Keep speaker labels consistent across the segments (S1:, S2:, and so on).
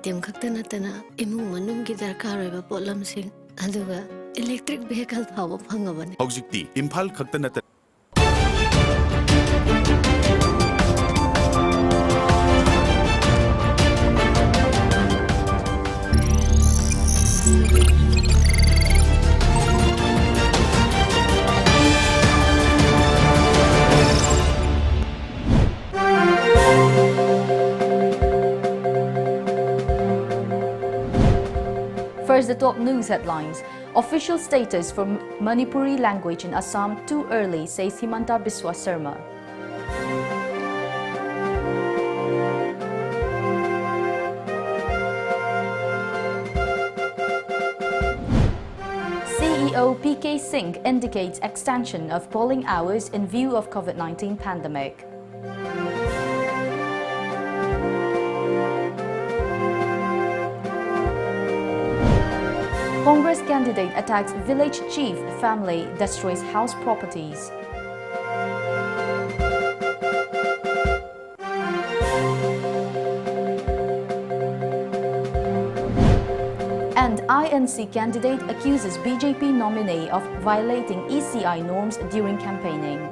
S1: item khakta natana imung manum gi darkar hoiba potlam sing aduga electric vehicle phawa phangabane
S2: Hojikti Imphal khakta nata
S3: First, the top news headlines. Official status for Manipuri language in Assam too early, says Himanta Biswa Sarma. CEO PK Singh indicates extension of polling hours in view of COVID-19 pandemic. Congress candidate attacks village chief family, destroys house properties. And INC candidate accuses BJP nominee of violating ECI norms during campaigning.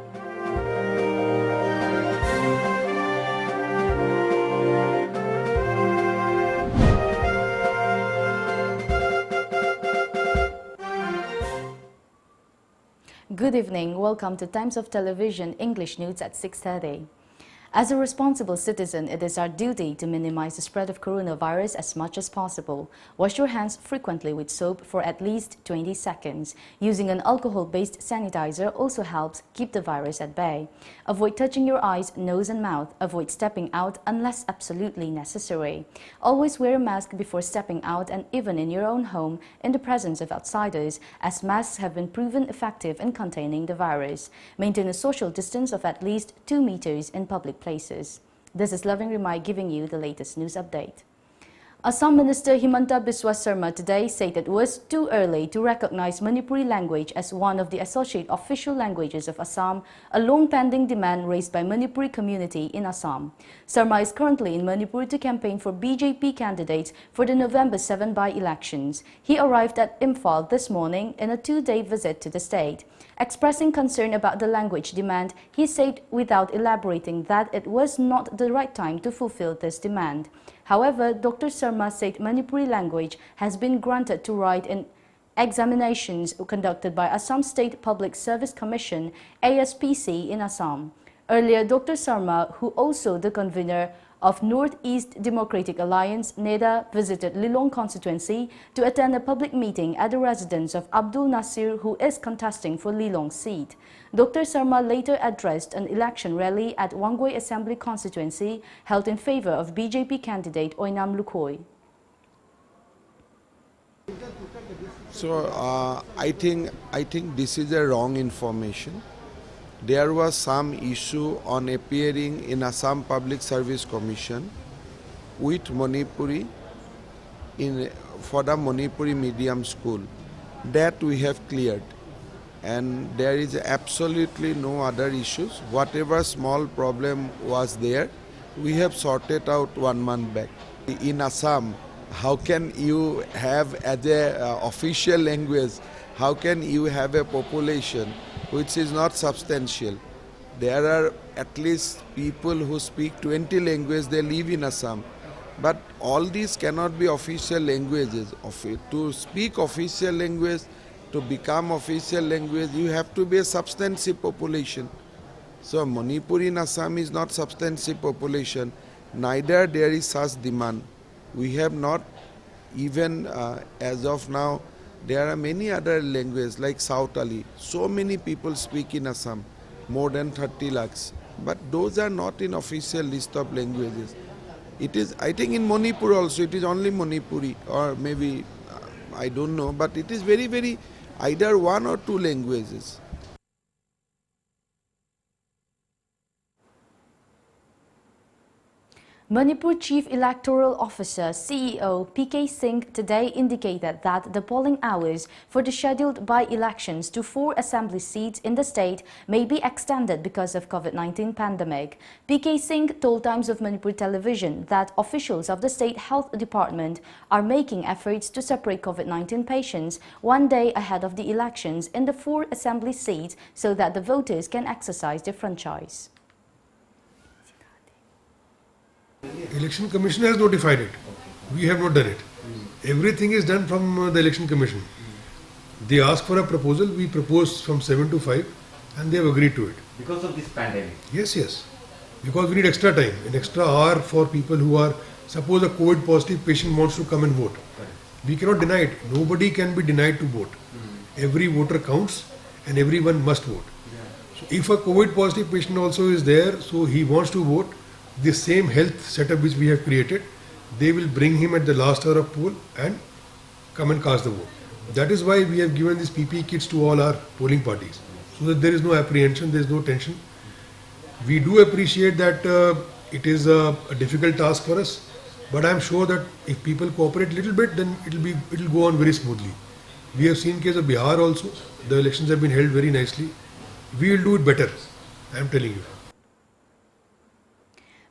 S3: Good evening. Welcome to Times of Television English News at 6:30. As a responsible citizen, it is our duty to minimize the spread of coronavirus as much as possible. Wash your hands frequently with soap for at least 20 seconds. Using an alcohol-based sanitizer also helps keep the virus at bay. Avoid touching your eyes, nose and mouth. Avoid stepping out unless absolutely necessary. Always wear a mask before stepping out and even in your own home in the presence of outsiders, as masks have been proven effective in containing the virus. Maintain a social distance of at least 2 meters in public places. This is Loving RIMAI giving you the latest news update. Assam Minister Himanta Biswa Sarma today said it was too early to recognize Manipuri language as one of the associate official languages of Assam, a long-pending demand raised by Manipuri community in Assam. Sarma is currently in Manipur to campaign for BJP candidates for the November 7 by-elections. He arrived at Imphal this morning in a 2-day visit to the state. Expressing concern about the language demand, he said without elaborating that it was not the right time to fulfill this demand. However, Dr. Sarma said Manipuri language has been granted to write in examinations conducted by Assam State Public Service Commission ASPC in Assam. Earlier, Dr. Sarma, who also the convener of Northeast Democratic Alliance, NEDA, visited Lilong constituency to attend a public meeting at the residence of Abdul Nasir, who is contesting for Lilong seat. Dr. Sarma later addressed an election rally at Wangoi Assembly constituency held in favor of BJP candidate Oinam Lukhoi.
S4: So I think this is a wrong information. There was some issue on appearing in Assam Public Service Commission with Manipuri for the Manipuri medium school. That we have cleared, and there is absolutely no other issues. Whatever small problem was there, we have sorted out 1 month back. In Assam, how can you have as a official language, how can you have a population which is not substantial? There are at least people who speak 20 languages, they live in Assam. But all these cannot be official languages. To speak official language, to become official language, you have to be a substantive population. So Manipuri in Assam is not substantive population, neither there is such demand. We have not even as of now. There are many other languages like Sautali. So many people speak in Assam, more than 30 lakhs. But those are not in official list of languages. It is, I think in Manipur also, it is only Manipuri, or maybe, I don't know, but it is very, either 1 or 2 languages.
S3: Manipur Chief Electoral Officer CEO PK Singh today indicated that the polling hours for the scheduled by-elections to 4 assembly seats in the state may be extended because of COVID-19 pandemic. PK Singh told Times of Manipur television that officials of the State Health Department are making efforts to separate COVID-19 patients one day ahead of the elections in the 4 assembly seats so that the voters can exercise their franchise.
S2: Election Commission has notified it. We have not done it. Everything is done from the Election Commission. They asked for a proposal. We proposed from 7 to 5 and they have agreed to it.
S5: Because of this pandemic?
S2: Yes, yes. Because we need extra time, an extra hour for people who are, suppose a COVID positive patient wants to come and vote.
S5: Correct.
S2: We cannot deny it. Nobody can be denied to vote. Every voter counts and everyone must vote. So if a COVID positive patient also is there, so he wants to vote, the same health setup which we have created, they will bring him at the last hour of poll and come and cast the vote. That is why we have given these PPE kits to all our polling parties, so that there is no apprehension, there is no tension. We do appreciate that it is a difficult task for us, but I am sure that if people cooperate a little bit, then it will go on very smoothly. We have seen case of Bihar also. The elections have been held very nicely. We will do it better, I am telling you.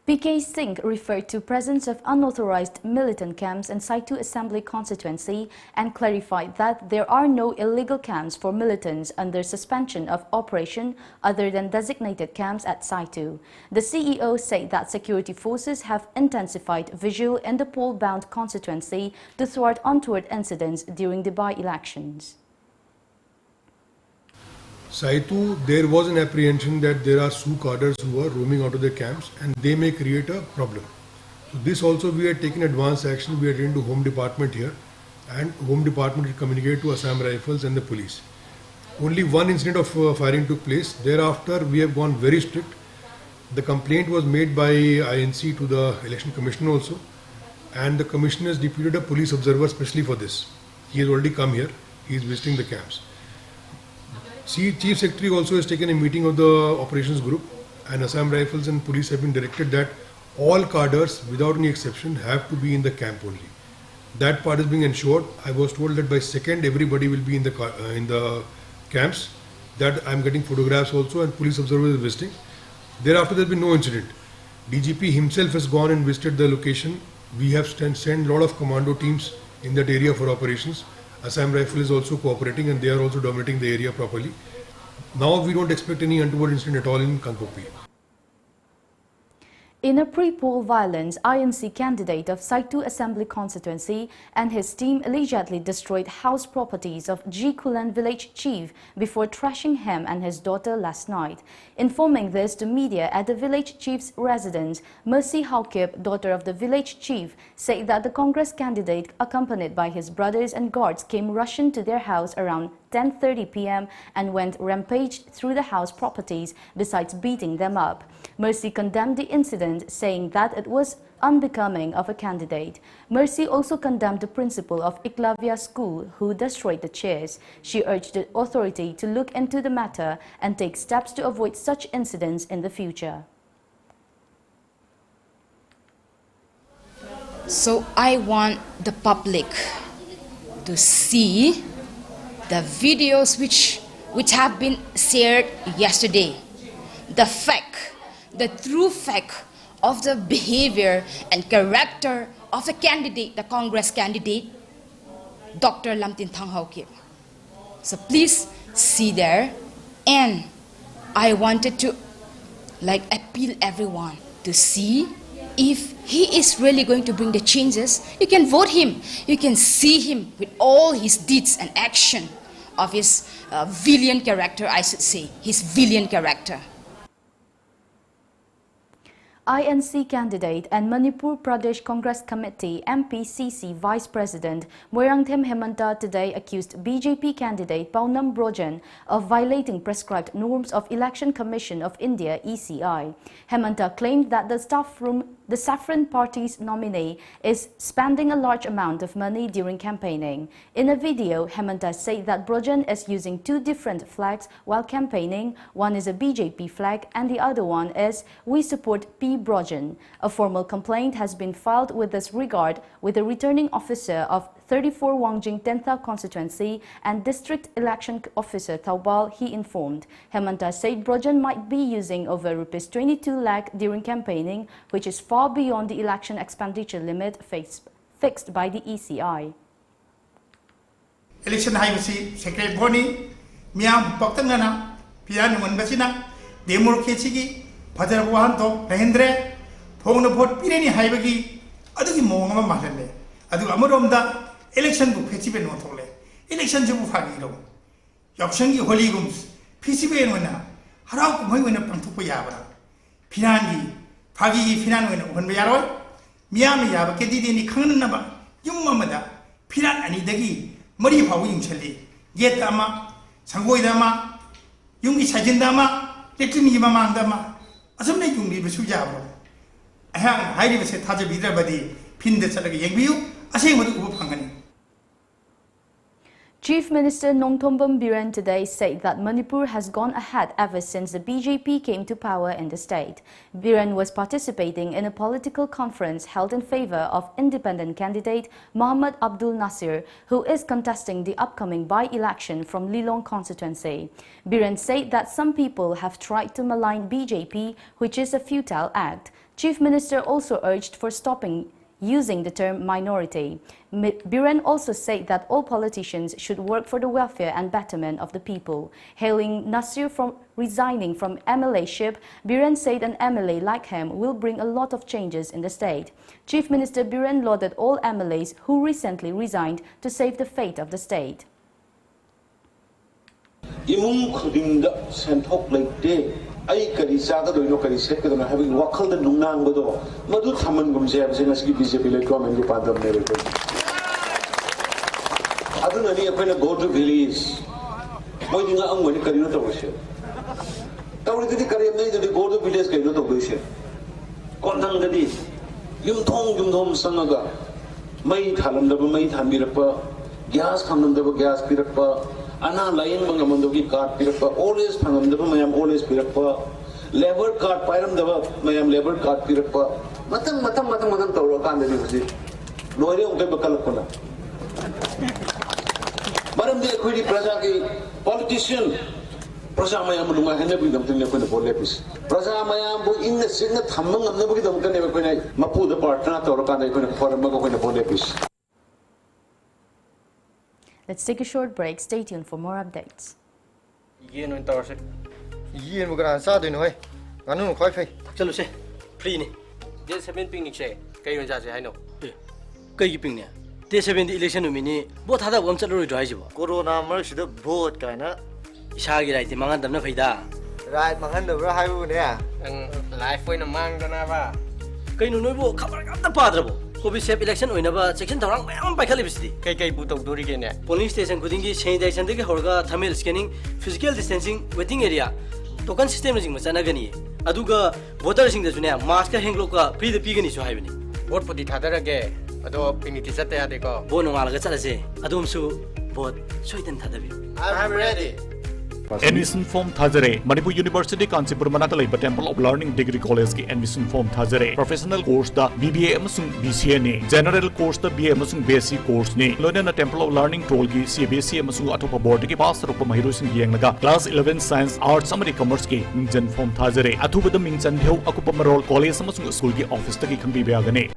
S3: PK Singh referred to presence of unauthorized militant camps in Saitu Assembly constituency and clarified that there are no illegal camps for militants under suspension of operation other than designated camps at Saitu. The CEO said that security forces have intensified visual in the poll-bound constituency to thwart untoward incidents during the by-elections.
S2: Saitu, there was an apprehension that there are Sioux cadres who are roaming out of their camps and they may create a problem. So this also we had taken advanced action. We are into Home Department here and Home Department will communicate to Assam Rifles and the police. Only one incident of firing took place. Thereafter we have gone very strict. The complaint was made by INC to the Election Commission also, and the Commission has deputed a police observer specially for this. He has already come here. He is visiting the camps. Chief Secretary also has taken a meeting of the operations group, and Assam Rifles and police have been directed that all cadres without any exception have to be in the camp only. That part is being ensured. I was told that by 2nd everybody will be in the camps. That I am getting photographs also, and police observers are visiting. Thereafter there has been no incident. DGP himself has gone and visited the location. We have sent a lot of commando teams in that area for operations. Assam Rifle is also cooperating and they are also dominating the area properly. Now we don't expect any untoward incident at all in Kankopi.
S3: In a pre-poll violence, INC candidate of Saitu Assembly constituency and his team allegedly destroyed house properties of G. Kulan village chief before trashing him and his daughter last night. Informing this to media at the village chief's residence, Mercy Haukip, daughter of the village chief, said that the Congress candidate, accompanied by his brothers and guards, came rushing to their house around 10:30 p.m. and went rampaged through the house properties besides beating them up. Mercy condemned the incident, saying that it was unbecoming of a candidate. Mercy also condemned the principal of Iklavya School who destroyed the chairs. She urged the authority to look into the matter and take steps to avoid such incidents in the future.
S6: So I want the public to see the videos which have been shared yesterday. The true fact of the behavior and character of the candidate, the Congress candidate, Dr. Lamtin Thang Haukip. So please see there, and I wanted to appeal everyone to see if he is really going to bring the changes. You can vote him. You can see him with all his deeds and action of his villain character, I should say, his villain character.
S3: INC candidate and Manipur Pradesh Congress Committee MPCC Vice President Moirangthem Hemanta today accused BJP candidate Paunam Brojan of violating prescribed norms of Election Commission of India ECI. Hemanta claimed that the staff room the Saffron Party's nominee is spending a large amount of money during campaigning. In a video, Hemanta said that Brojan is using two different flags while campaigning. One is a BJP flag and the other one is "We support P. Brojan." A formal complaint has been filed with this regard with the returning officer of 34 Wangjing Tentha constituency and district election officer Taubal, he informed. Hemanta said Brojan might be using over Rs 22 lakh during campaigning, which is far beyond the election expenditure limit fixed by the ECI.
S5: Election Highway Secretary Boni, Miam Poktangana, Piano and Basina, Democracy, Father Wanto, Rahendre, Pona Port Pirani Highway, Adu Moma Mahale, Adu Amuromda. Election to PCB no tole. Election to Fagiro. Yokshangi Holigums, PCB and winner. Harau Moyna Pantupayabra. Pinandi, Fagi Finan when we are Miami Yaba Kedidi Kanaba, Yumamada, Pinan and Idagi, Mori Pawing Chili, Yet Dama, Sangoidama, Yungi Sajindama, Letini Mamandama, Asumne Yungi Sujabo. I have highly said Tajabida Badi, Pin the Salagi Yangu, I say what Upangani.
S3: Chief Minister Nongthombam Biren today said that Manipur has gone ahead ever since the BJP came to power in the state. Biren was participating in a political conference held in favor of independent candidate Muhammad Abdul Nasir, who is contesting the upcoming by-election from Lilong constituency. Biren said that some people have tried to malign BJP, which is a futile act. Chief Minister also urged for stopping using the term minority. Biren also said that all politicians should work for the welfare and betterment of the people. Hailing Nasir from resigning from MLA-ship, Biren said an MLA like him will bring a lot of changes in the state. Chief Minister Biren lauded all MLAs who recently resigned to save the fate of the state.
S7: I kari saga do kari set kadona having wakal the nungang bodo madu thaman gumse having aski BJP le government ki padam mere ko aduna ni apna go to village moi dinga angwani kari no to bose tawri didi kari amnai didi go to village kari no to bose konang dadi yum thom sanaga mai thalam da mai thamirapa gas khamnam da gas pirapa Ana lain mangamandogi card pirapa always thangam mayam always pirapa labor card pairam daba mayam labor card pirapa matang tawra kan dadi busi noire unke bakal kona maram de khudi praja ki politician praja mayam lunga hene bi dam tin ko bole pis praja mayam bu inna sinna thammang amna bu dam kan ne ko ne mapu da partner tawra kan ne ko forum ko ne bole pis.
S3: Let's take a short break. Stay tuned for more updates.
S8: Yen on tower se. Yen mo gran sa de noi. Nganu khoi phai.
S9: Chalo se. Free ni.
S8: Day 7 picnic se. Kai yon ja se hai no.
S9: Kai gi ping ne. Day 7 di election no mini. Bo thada bom chalo roi ji bo.
S8: Corona mar sida vote kai na.
S9: Isa gi right mangan dam na phaida.
S8: Right mangan da bra hai bu ne. Ang life foi na mang da na ba.
S9: Kai no noi bo khabar ga ta padra bo. Covid safe election oina ba section thorang mayam paikali bisdi.
S8: Kai bu tok dori ge ne.
S9: Polling station khuding gi sanitization de horga thermal scanning physical distancing waiting area token system jing ma chana gani aduga voter sing da june mask ka henglo ka free de pigani so haibani
S8: Vote pudi thadara ge ado pingiti chatte ya de ko.
S9: Bo no ngala ga chala se adum su vote soitan thadabi.
S8: I'm ready.
S10: Admission form Thazare, Manipur University Kanchipur Manakalai Temple of Learning Degree College ki admission form Thazare. Professional course da BBA amasung BCA ne. General course da BA amasung BSc course ne. Loina Temple of Learning Troll ki CBSE amasung atopa board ki pass rupa mahiru sing yengnaga. Class 11 Science Arts amari Commerce ki mingjan form Thazare. Athuba da mingjan dheu akupa marol college amasung school ki office ta ki khangbi beagane.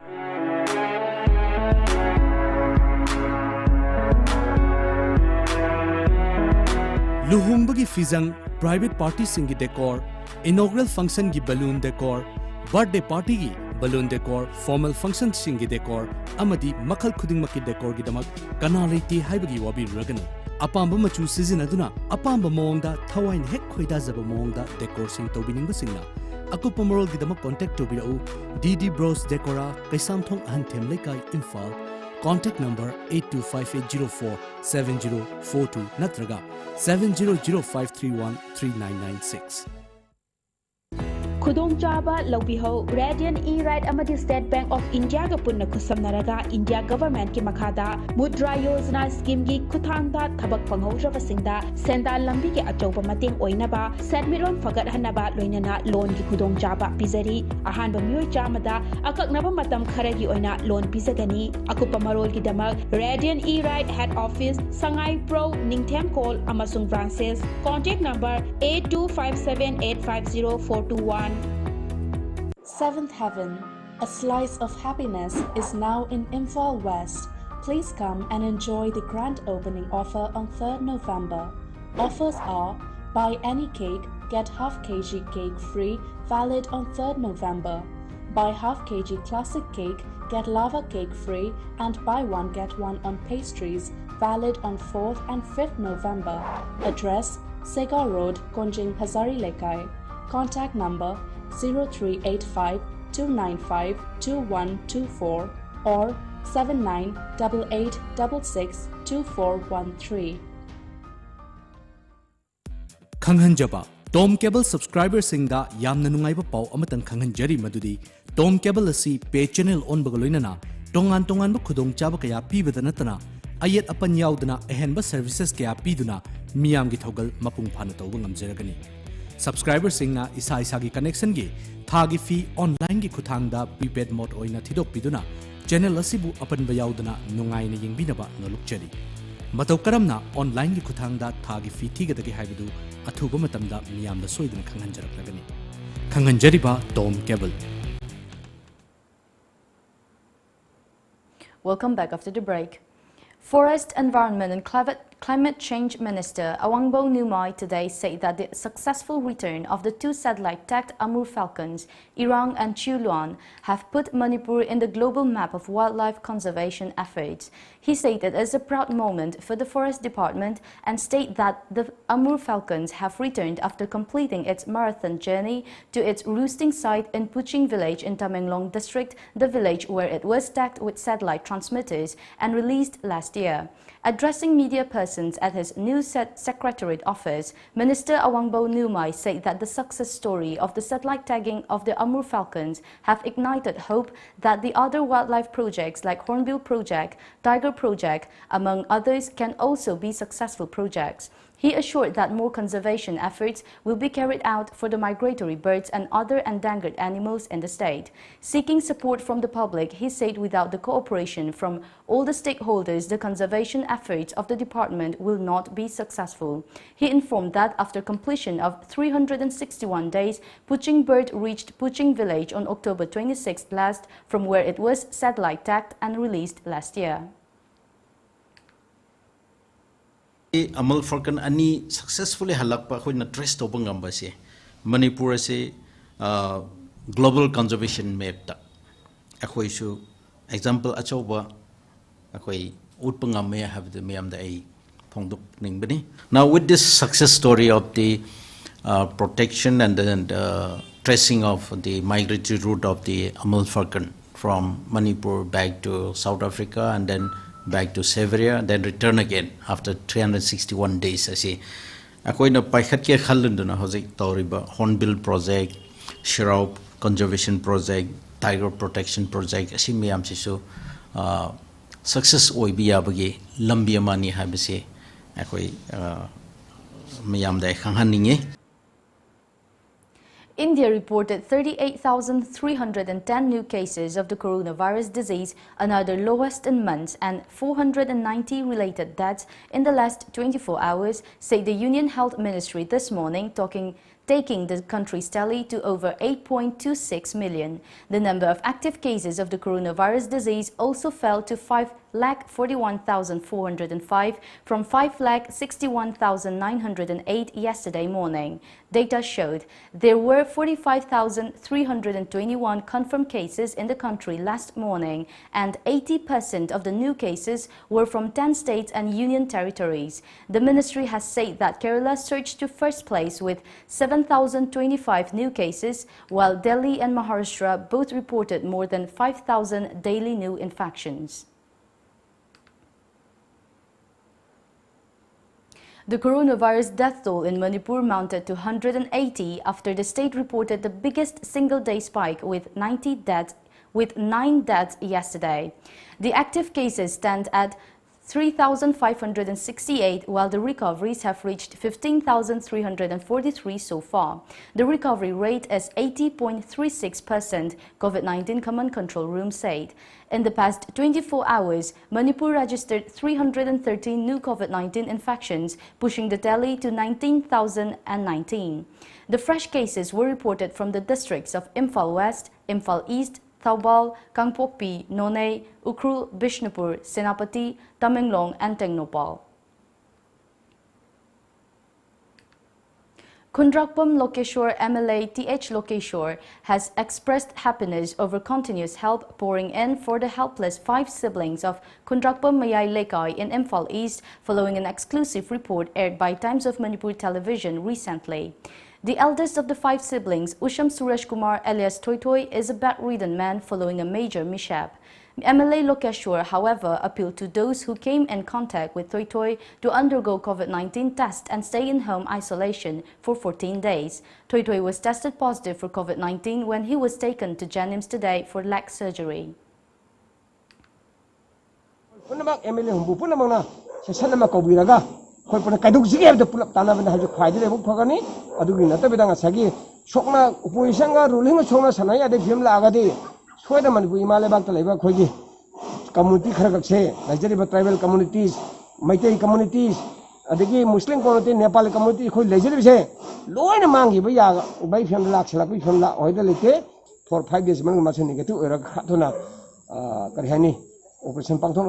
S11: Luhungbagi fizang, private party singi decor, inaugural function gi balloon decor, birthday party gi balloon decor, formal function singi decor, amadi makal khuding maki decor gi damak kanaliti haibagi wabi raganu. Apamba machu sizinaduna, apamba moongda thawain hek khoida zaba moongda decor sing tobining singna. Akupa moral gi damak contact tobirau DD Bros Decora Kaisamthong Ahanthem Lekai Imphal. Contact number 8258047042 natraga 7005313996.
S12: Khudong Chaba Lobiho, Radiant E-Ride Amadi State Bank of India Punna Kusamnaraga, India Government Ki Makada, Mudra Yojana Scheme Ki Kuthangda, Tabak Panghoja Vasinda, Senda Lambi Ki Atopa Mating Oinaba, Sadmiron Fagat Hanaba, Loinana, Loan Ki Khudong Chaba, Pizari, Ahan Bamur Chamada, Akaknaba Matam Karagi Oina, Loan Pizagani, Akupa Marol Ki Damak, Radiant E-Ride Head Office, Sangai Pro, Ningtem Call, Amasung Branches, contact number 8257850421.
S3: Seventh Heaven, a slice of happiness, is now in Imphal West. Please come and enjoy the grand opening offer on 3rd November. Offers are: buy any cake, get half kg cake free, valid on 3rd November. Buy half kg classic cake, get lava cake free, and buy one get one on pastries, valid on 4th and 5th November. Address: Segar Road, Konjing, Hazari Lekai. Contact number 0385 295 2124 or 798866 2413.
S11: Khanghanjaba Tom Cable subscribers singda yamna nungaiba pau amatang khanghanjari madudi Tom Cable asi pay channel on bagaloinana tongan tongan ba khudong chaba kaya pibada natana ayet apan yaudana ehenba services kaya piduna miyam gi thogal mapung phana tawba ngamjaragani. Subscribers singna isa isa gi connection gi thagi fee online gi khuthangda prepaid mode oina thidok piduna channel asibu apan ba yaudana nungai na yengbinaba nolukchari. Matau karamna online gi khuthangda thagi fee thigadagi haibudu athuba matamda miyamda soiduna khanghanjaraklagani. Khanghanjariba Tom Cable.
S3: Welcome back after the break. Forest, Environment and Climate Change Minister Awangbo Numai today said that the successful return of the 2 satellite-tagged Amur falcons, Irang and Chuluan, have put Manipur in the global map of wildlife conservation efforts. He said it is a proud moment for the Forest Department and stated that the Amur falcons have returned after completing its marathon journey to its roosting site in Puching village in Tamenglong district, the village where it was tagged with satellite transmitters and released last year. Addressing media persons at his new Secretariat office, Minister Awangbo Numai said that the success story of the satellite tagging of the Amur falcons have ignited hope that the other wildlife projects like Hornbill Project, Tiger Project, among others, can also be successful projects. He assured that more conservation efforts will be carried out for the migratory birds and other endangered animals in the state. Seeking support from the public, he said without the cooperation from all the stakeholders, the conservation efforts of the department will not be successful. He informed that after completion of 361 days, Puching bird reached Puching village on October 26th last, from where it was satellite tagged and released last year.
S13: Amal Falcon ani successfully halakpa khoi na trace to bangamba se Manipur se global conservation map ta akhoi su example achoba akhoi utpangam me have the mayam da ai phongduk ning bani. Now with this success story of the protection and then tracing of the migratory route of the Amal Falcon from Manipur back to South Africa and then back to Severia, then return again after 361 days. I say, akoina paikhat ke khalunduna hojik tauriba Hornbill Project, Shiraup Conservation Project, Tiger Protection Project. Asi miyam sisu success oibiya bagi lambi amani habise akoi miyam dai khanghaninge.
S3: India reported 38,310 new cases of the coronavirus disease, another lowest in months, and 490 related deaths in the last 24 hours, said the Union Health Ministry this morning, taking the country's tally to over 8.26 million. The number of active cases of the coronavirus disease also fell to 5,41,405 from 5,61,908 yesterday morning. Data showed there were 45,321 confirmed cases in the country last morning, and 80% of the new cases were from 10 states and union territories. The ministry has said that Kerala surged to first place with 7,025 new cases, while Delhi and Maharashtra both reported more than 5,000 daily new infections. The coronavirus death toll in Manipur mounted to 180 after the state reported the biggest single-day spike with 9 deaths yesterday. The active cases stand at 3,568, while the recoveries have reached 15,343 so far. The recovery rate is 80.36%, COVID-19 Command Control Room said. In the past 24 hours, Manipur registered 313 new COVID-19 infections, pushing the tally to 19,019. The fresh cases were reported from the districts of Imphal West, Imphal East, Thaubal, Kangpokpi, Nonay, Ukhrul, Bishnupur, Senapati, Tamenglong and Tengnopal. Kundrakpam Lokeshwar MLA TH Lokeshwar has expressed happiness over continuous help pouring in for the helpless 5 siblings of Kundrakpam Mayai Lekai in Imphal East following an exclusive report aired by Times of Manipur television recently. The eldest of the 5 siblings, Usham Suresh Kumar alias Toy Toy, is a bedridden man following a major mishap. MLA Lokeshwar, however, appealed to those who came in contact with Toy Toy to undergo COVID-19 test and stay in home isolation for 14 days. Toy Toy was tested positive for COVID-19 when he was taken to Janims today for leg surgery.
S14: Community tribal communities, Maitai communities, Muslim community, Nepali community, for 5 days, Operation Pangthong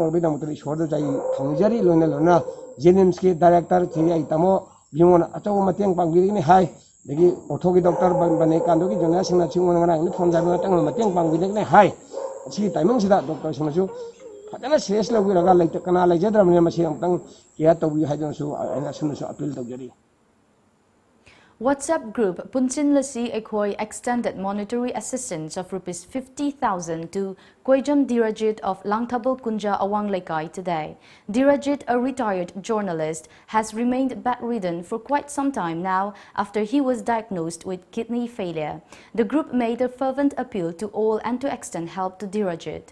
S14: Jenims director, Tamo, Bimon, Ato Matang Pangiri High, the Otogi doctor Banekandoki, Jonasina Chimon, from Matang Pangiri High. She timings that Dr. Samasu. Then seriously, we are like the canal, like Jedram, Yamasi, Kiato, we had also as soon as appeal to Jerry.
S3: WhatsApp group Punchin Lasi Ekoi extended monetary assistance of Rs 50,000 to Koijam Dirajit of Langtabal Kunja Awang Lekai today. Dirajit, a retired journalist, has remained bedridden for quite some time now after he was diagnosed with kidney failure. The group made a fervent appeal to all and to extend help to Dirajit.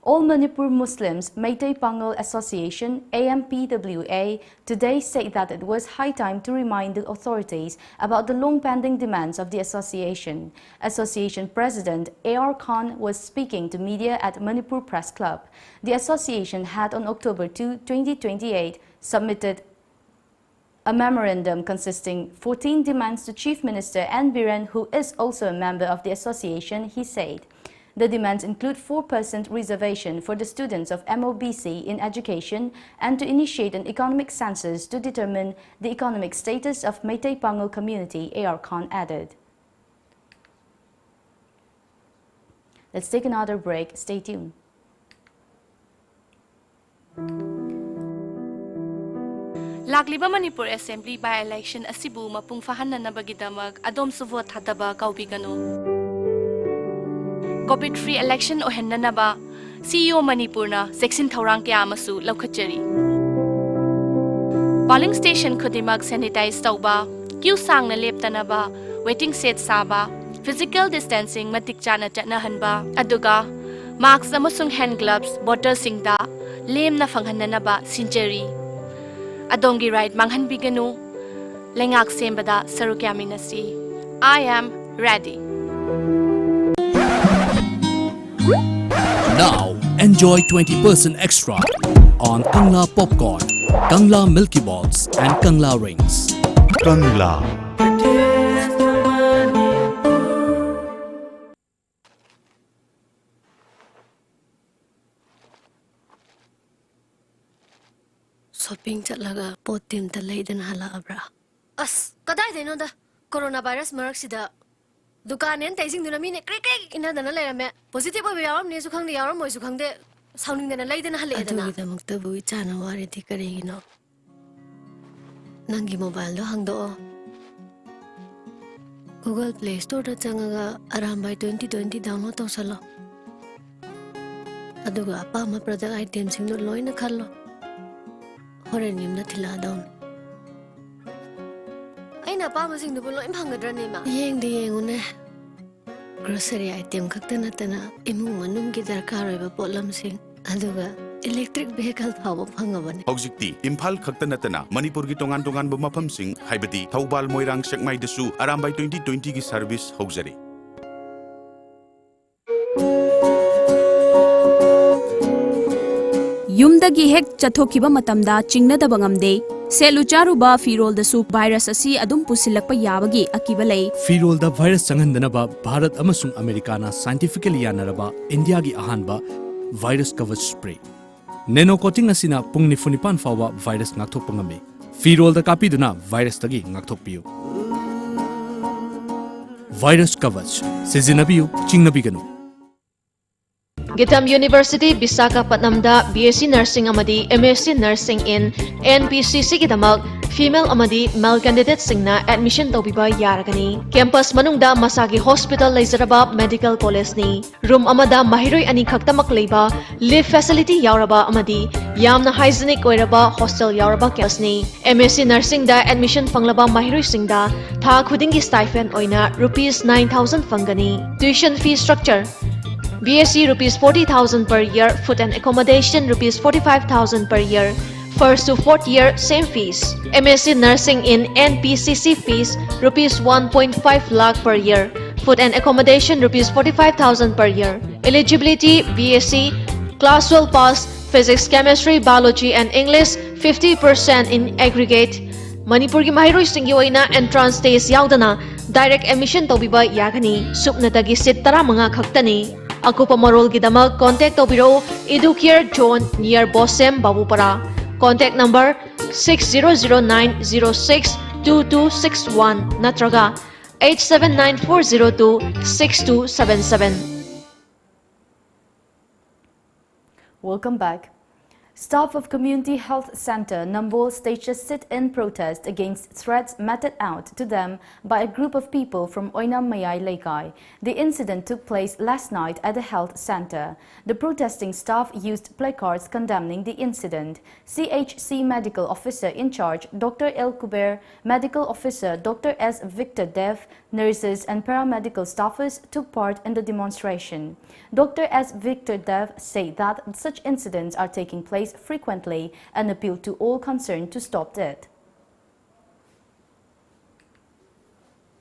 S3: All Manipur Muslims Meitei Pangal Association AMPWA today say that it was high time to remind the authorities about the long-pending demands of the association. Association President A.R. Khan was speaking to media at Manipur Press Club. The association had on October 2, 2028 submitted a memorandum consisting 14 demands to Chief Minister N. Biren, who is also a member of the association, he said. The demands include 4% reservation for the students of MOBC in education and to initiate an economic census to determine the economic status of Meitei Pangal community, A.R. Khan added. Let's take another break. Stay tuned.
S15: Lagliba Manipur Assembly by-election asibu mapung fahananabagidamag adom su vote hadaba kaubigano. COVID-free election o hennanaba CEO Manipur na seksin thaurang kya amasu laukachari. Polling station khudimag sanitize tauba, queue sang na leptanaba, waiting set saba, physical distancing matik chana chatnahanba, aduga masks amasung hand gloves bottle singda lem na fanghananaba sinjari. Adongi right manghan biganu lengak sembada sarukyaminasi. I am ready.
S11: Now, enjoy 20% extra on Kangla Popcorn, Kangla Milky Balls and Kangla Rings.
S10: Kangla.
S1: Shopping chatlaga potim ta leidan hala abra. As kadai deno da coronavirus maraksida Dukanen taising dunamine krik ina dana lerame positive ba yaram ne su khangde yaram moi su khangde sauning dana leidana hale dana adu damakta bu chana wari ti karigino nangi mobile do hangdo Google Play Store da changaga Arambai 2020 download tawsalo Aduga apama product items sing do loina khallo. Horen yumna thila dawn. Aina apama sing do loin bhangadra ni ma. Yeng di yengune. Grocery item khakta natana imung manum ki darkar oiba potlam sing. Aduga electric vehicle phawba phangabane.
S16: Hojikti Imphal khakta natana Manipur gi tongan tongan ba mafam sing haibati Thoubal Moirang Sekmai dasu arambai 2020 gi service hojari.
S17: Yumdagi hek chathokiba matamda chingnadaba ngamde selu charuba firol dasu virus asi adum pusilakpa yabagi akiba lei
S11: फिरोल दा virus संगंदनबा भारत अमसुंग अमेरिकाना scientifically यानरबा India गी अहानबा virus Kavach spray nano coating असिना पुंग निफुनिपान फावा वायरस ngakthokpa ngame फिरोल दा कापीदुना वायरस तगी ngakthokपियो वायरस कवच सिजिनबियो चिंगनबिगनु
S18: Gitam University Visakhapatnamda BSc Nursing amadi MSc Nursing in NPCC gidamak female amadi male candidate singna admission tawbiba yaragani campus manungda masagi hospital leizaraba medical college ni room amada mahiroi ani khaktamak leiba live facility yauraba amadi yamna hygienic oiraba hostel yauraba campus ni MSc Nursing da admission fanglaba mahiroi singda tha khudingi stipend oina rupees 9,000 fangani tuition fee structure BSc rupees 40,000 per year, food and accommodation rupees 45,000 per year. First to fourth year, same fees. MSc Nursing in NPCC fees rupees 1.5 lakh per year. Food and accommodation rupees 45,000 per year. Eligibility BSc, class 12 pass, physics, chemistry, biology and English 50% in aggregate. Manipur ki mahiroi singi oina entrance test yaudana direct admission tawbiba yagani supnatagi seat 15 khaktani. Akupa marol gidamak contact tobiro Educare Zone near Bosem Babupara. Contact number 6009062261 natraga 8794026277.
S3: Welcome back. Staff of Community Health Center Nambol staged a sit-in protest against threats meted out to them by a group of people from Oinam Mayai Laikai. The incident took place last night at the health center. The protesting staff used placards condemning the incident. CHC Medical Officer in charge Dr. El Kuber, Medical Officer Dr. S. Victor Dev, nurses and paramedical staffers took part in the demonstration. Dr. S. Victor Dev said that such incidents are taking place frequently and appealed to all concerned to stop it.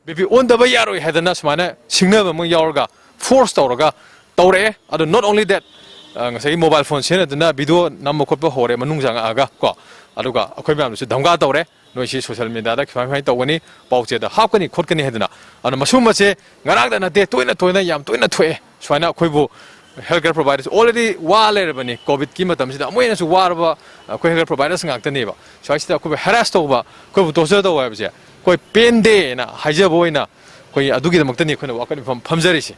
S19: Bibi on the bayaro hadana smana signal among yorga force tawraga tawre adu not only that ngasai mobile phone sen aduna video nam khotba hore manungjang aga ko aduga akhoi myam su dhamga tawre noisi social media da khwai tawani pauche da hapkani khotkani hadana anu masum che ngarang da na te toina yam toina thoe swaina khoibu healthcare providers already wale bani covid ki matam sida amoina su warba ko healthcare providers ngaktani ba swaista ko harass tawba ko dosa da wa ba koi pende na haja boina koi adugi damakta ni khona wakani phamjari se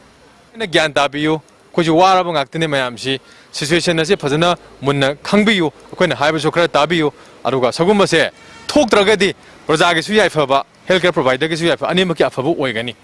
S19: na gyan tabiyu ko ju wara ba ngaktani mayam si situation na se phajana munna khangbiyu koi na haiba so khara tabiyu aruga sagumba se thok tragadi praja gi su yai phaba healthcare provider gi su yai pha ani ma ki aphabu oigani.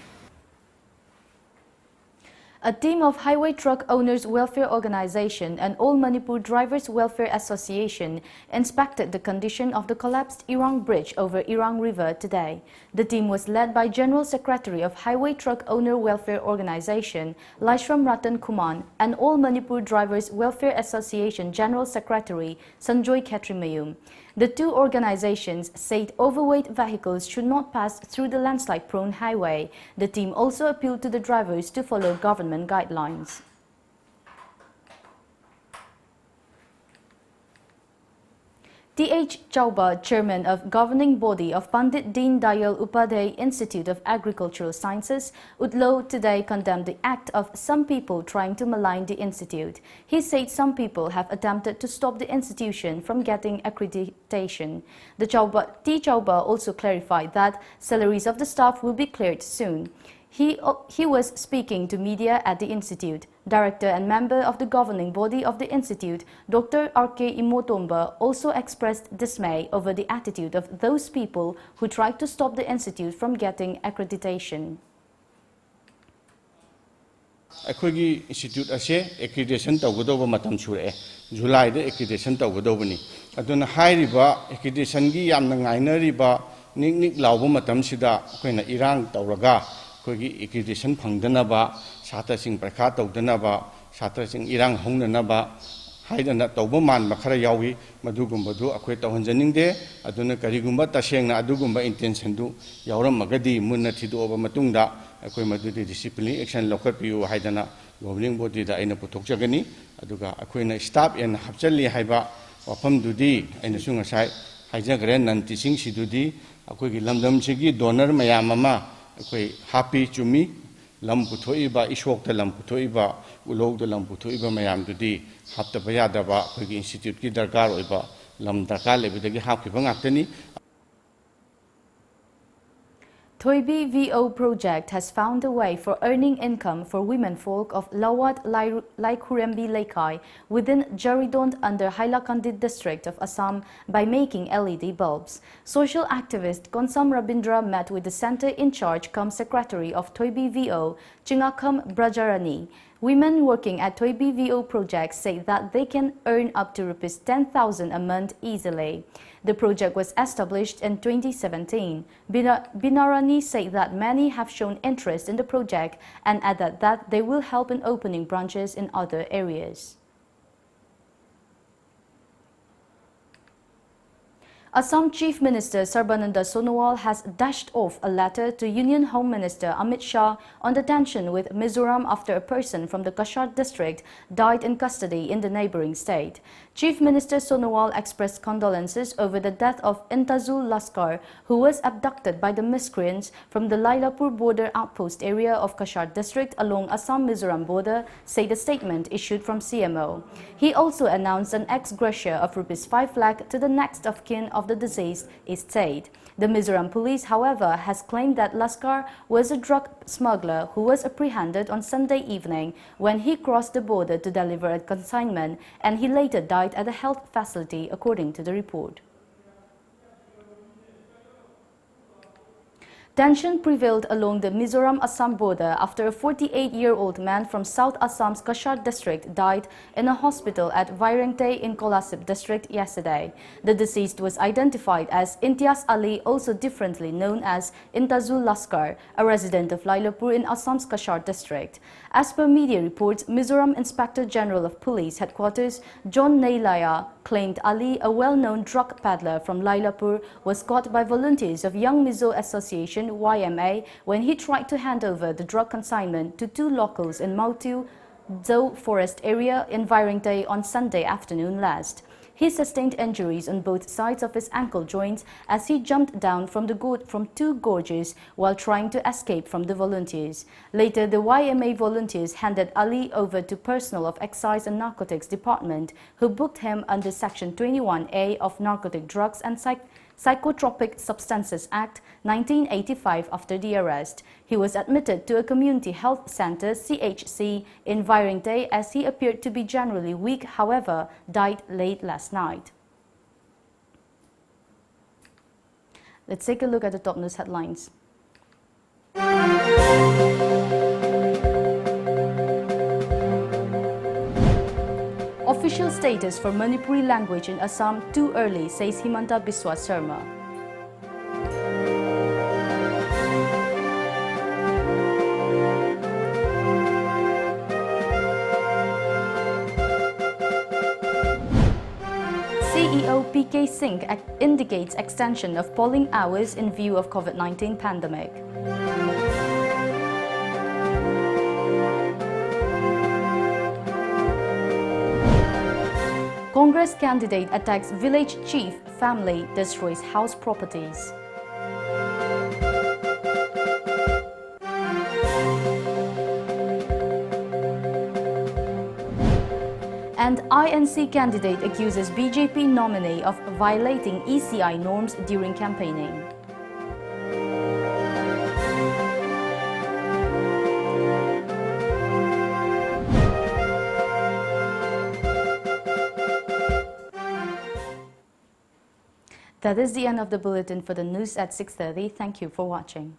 S3: A team of Highway Truck Owners Welfare Organization and All Manipur Drivers Welfare Association inspected the condition of the collapsed Irang Bridge over Irang River today. The team was led by General Secretary of Highway Truck Owner Welfare Organization, Laishram Ratan Kuman, and All Manipur Drivers Welfare Association General Secretary, Sanjoy Khetrimayum. The two organizations said overweight vehicles should not pass through the landslide-prone highway. The team also appealed to the drivers to follow government guidelines. T.H. Chauba, Chairman of Governing Body of Pandit Deen Dayal Upadhyay Institute of Agricultural Sciences, Udlo, today condemned the act of some people trying to malign the institute. He said some people have attempted to stop the institution from getting accreditation. T. Chauba also clarified that salaries of the staff will be cleared soon. He was speaking to media at the institute. Director and member of the governing body of the institute, Dr. R.K. Imotomba, also expressed dismay over the attitude of those people who tried to stop the institute from getting accreditation.
S20: ꯑꯩꯈꯣꯏꯒꯤ institute ꯑꯁꯦ accreditation ꯇꯧꯒꯗꯧꯕ ꯃꯇꯝ ꯁꯨꯔꯛꯑꯦ ꯖꯨꯂꯥꯏꯗ accreditation ꯇꯧꯒꯗꯧꯕꯅꯤ ꯑꯗꯨꯅ ꯍꯥꯏꯔꯤꯕ ꯑꯦꯀ꯭ꯔꯤꯗꯦꯁꯟꯒꯤ ꯌꯥꯝꯅ ꯉꯥꯏꯅꯔꯤꯕ ꯅꯤꯛ ꯅꯤꯛ ꯂꯥꯎꯕ ꯃꯇꯝꯁꯤꯗ ꯑꯩꯈꯣꯏꯅ ꯏꯔꯥꯡ ꯇꯧꯔꯒ ꯑꯩꯈꯣꯏꯒꯤ ꯑꯦꯀ꯭ꯔꯤꯗꯦꯁꯟ ꯐꯪꯗꯅꯕ ꯁꯥꯇ꯭ꯔꯁꯤꯡ ꯄꯔꯤꯈꯥ ꯇꯧꯗꯅꯕ ꯁꯥꯇ꯭ꯔꯁꯤꯡ ꯏꯔꯥꯡ ꯍꯧꯅꯅꯕ ꯍꯥꯏꯗꯅ ꯇꯧꯕ ꯃꯥꯟꯕ ꯈꯔ ꯌꯥꯎꯏ ꯃꯗꯨꯒꯨꯝꯕꯗꯨ ꯑꯩꯈꯣꯏ ꯇꯧꯍꯟꯖꯅꯤꯡꯗꯦ ꯑꯗꯨꯅ ꯀꯔꯤꯒꯨꯝꯕ ꯇꯁꯦꯡꯅ ꯑꯗꯨꯒꯨꯝꯕ ꯏꯟꯇꯦꯟꯁꯟꯗꯨ ꯌꯥꯎꯔꯝꯃꯒꯗꯤ ꯃꯨꯟꯅ ꯊꯤꯗꯣꯛꯑꯕ ꯃꯇꯨꯡꯗ ꯑꯩꯈꯣꯏ ꯃꯗꯨꯗꯤ ꯗꯤꯁꯤꯄ꯭ꯂꯤꯅꯔꯤ ꯑꯦꯛꯁꯟ ꯂꯧꯈꯠꯄꯤꯌꯨ ꯍꯥꯏꯗꯅ ꯒꯣꯕꯔꯅꯤꯡ ꯕꯣꯗꯤꯗ ꯑꯩꯅ ꯄꯨꯊꯣꯛꯆꯒꯅꯤ ꯑꯗꯨꯒ ꯑꯩꯈꯣꯏꯅ ꯁ꯭ꯇꯥꯐ ꯑꯦꯟ ꯍꯥꯞꯆꯜꯂꯤ ꯍꯥꯏꯕ ꯋꯥꯐꯝꯗꯨꯗꯤ ꯑꯩꯅꯁꯨ ꯉꯁꯥꯏ ꯍꯥꯏꯖꯈ꯭ꯔꯦ ꯅꯟ ꯇꯤꯆꯤꯡꯁꯤꯗꯨꯗꯤ ꯑꯩꯈꯣꯏꯒꯤ ꯂꯝꯗꯝꯁꯤꯒꯤ ꯗꯣꯅꯔ ꯃꯌꯥꯝ ꯑꯃ ꯑꯩꯈꯣꯏ ꯍꯥꯞꯄꯤ ꯆꯨꯝꯃꯤ ꯂꯝ ꯄꯨꯊꯣꯛꯏꯕ ꯏꯁꯣꯛꯇ ꯂꯝ ꯄꯨꯊꯣꯛꯏꯕ ꯎꯂꯧꯗ ꯂꯝ ꯄꯨꯊꯣꯛꯏꯕ ꯃꯌꯥꯝꯗꯨꯗꯤ ꯍꯥꯞꯇꯕ ꯌꯥꯗꯕ ꯑꯩꯈꯣꯏꯒꯤ ꯏꯟꯁꯇꯤꯇ꯭ꯌꯨꯠꯀꯤ ꯗꯔꯀꯥꯔ ꯑꯣꯏꯕ ꯂꯝ ꯗꯔꯀꯥꯔ ꯂꯩꯕꯗꯒꯤ ꯍꯥꯞꯈꯤꯕ ꯉꯥꯛꯇꯅꯤ.
S3: Thoibi VO project has found a way for earning income for women folk of Lawat Laikurembi Laikai within Jaridond under Hailakandi district of Assam by making LED bulbs. Social activist Konsam Rabindra met with the center in charge cum secretary of Thoibi VO, Chingakam Brajarani. Women working at Thoibi VO project say that they can earn up to Rs 10,000 a month easily. The project was established in 2017. Binarani said that many have shown interest in the project and added that they will help in opening branches in other areas. Assam Chief Minister Sarbananda Sonowal has dashed off a letter to Union Home Minister Amit Shah on the tension with Mizoram after a person from the Kashar district died in custody in the neighboring state. Chief Minister Sonowal expressed condolences over the death of Intazul Laskar, who was abducted by the miscreants from the Lailapur border outpost area of Kashar district along Assam-Mizoram border, said a statement issued from CMO. He also announced an ex gratia of Rs 5 lakh to the next of kin of the deceased estate. The Mizoram police, however, has claimed that Laskar was a drug smuggler who was apprehended on Sunday evening when he crossed the border to deliver a consignment, and he later died at a health facility, according to the report. Tension prevailed along the Mizoram-Assam border after a 48-year-old man from South Assam's Kashar district died in a hospital at Vairengte in Kolasip district yesterday. The deceased was identified as Imtiaz Ali, also differently known as Intazul Laskar, a resident of Lailapur in Assam's Kashar district. As per media reports, Mizoram Inspector General of Police Headquarters John Neilaya claimed Ali, a well-known drug peddler from Lailapur, was caught by volunteers of Young Mizo Association YMA when he tried to hand over the drug consignment to two locals in Mautiu Dzou forest area in Vairengte on Sunday afternoon last. He sustained injuries on both sides of his ankle joints as he jumped down from two gorges while trying to escape from the volunteers. Later, the YMA volunteers handed Ali over to personnel of Excise and Narcotics Department, who booked him under Section 21A of Narcotic Drugs and Psychotropic Substances Act 1985 after the arrest. He was admitted to a community health center CHC in Vairengte as he appeared to be generally weak, however, died late last night. Let's take a look at the top news headlines. Official status for Manipuri language in Assam too early, says Himanta Biswa Sarma. CEO PK Singh indicates extension of polling hours in view of COVID-19 pandemic. Congress candidate attacks village chief, family destroys house properties. And INC candidate accuses BJP nominee of violating ECI norms during campaigning. That is the end of the bulletin for the news at 6:30. Thank you for watching.